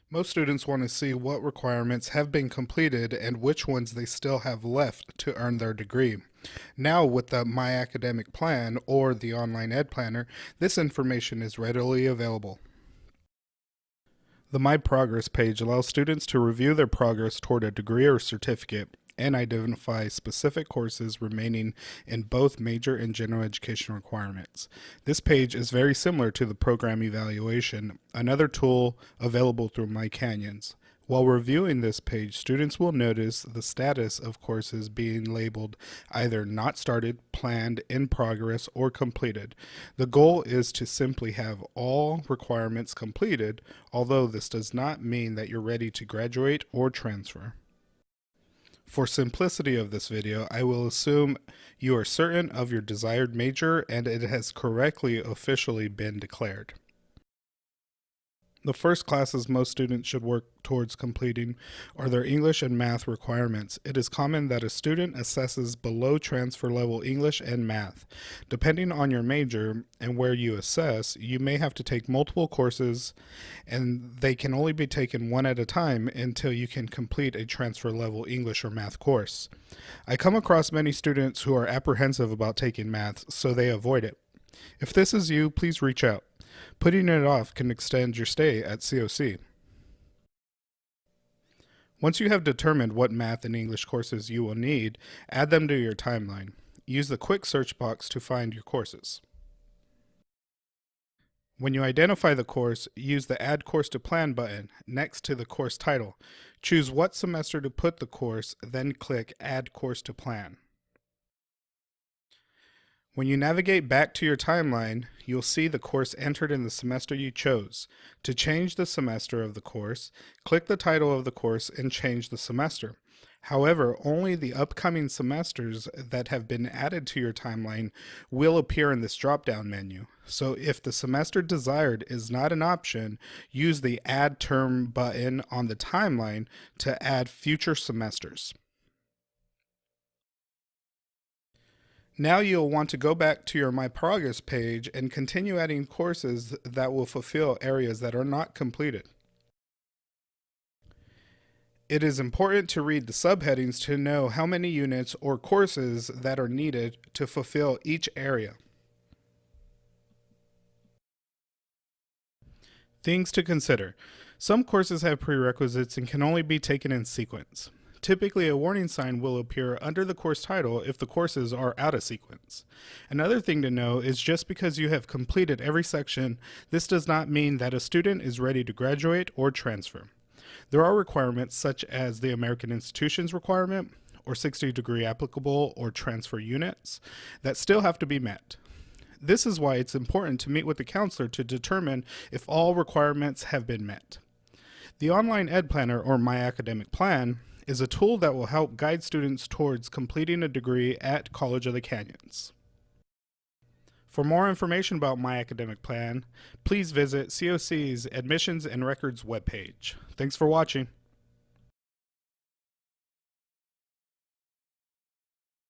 Most students want to see what requirements have been completed and which ones they still have left to earn their degree. Now, with the My Academic Plan or the Online Ed Planner, this information is readily available. The My Progress page allows students to review their progress toward a degree or certificate and identify specific courses remaining in both major and general education requirements. This page is very similar to the program evaluation, another tool available through MyCanyons. While reviewing this page, students will notice the status of courses being labeled either not started, planned, in progress, or completed. The goal is to simply have all requirements completed, although this does not mean that you're ready to graduate or transfer. For simplicity of this video, I will assume you are certain of your desired major and it has correctly officially been declared. The first classes most students should work towards completing are their English and math requirements. It is common that a student assesses below transfer level English and math. Depending on your major and where you assess, you may have to take multiple courses and they can only be taken one at a time until you can complete a transfer level English or math course. I come across many students who are apprehensive about taking math, so they avoid it. If this is you, please reach out. Putting it off can extend your stay at COC. Once you have determined what math and English courses you will need, add them to your timeline. Use the quick search box to find your courses. When you identify the course, use the Add Course to Plan button next to the course title. Choose what semester to put the course, then click Add Course to Plan. When you navigate back to your timeline, you'll see the course entered in the semester you chose. To change the semester of the course, click the title of the course and change the semester. However, only the upcoming semesters that have been added to your timeline will appear in this drop-down menu. So if the semester desired is not an option, use the Add Term button on the timeline to add future semesters. Now you'll want to go back to your My Progress page and continue adding courses that will fulfill areas that are not completed. It is important to read the subheadings to know how many units or courses that are needed to fulfill each area. Things to consider. Some courses have prerequisites and can only be taken in sequence. Typically, a warning sign will appear under the course title if the courses are out of sequence. Another thing to know is just because you have completed every section, this does not mean that a student is ready to graduate or transfer. There are requirements such as the American Institutions requirement or 60-degree applicable or transfer units that still have to be met. This is why it's important to meet with the counselor to determine if all requirements have been met. The Online Ed Planner or My Academic Plan is a tool that will help guide students towards completing a degree at College of the Canyons. For more information about My Academic Plan, please visit COC's Admissions and Records webpage. Thanks for watching.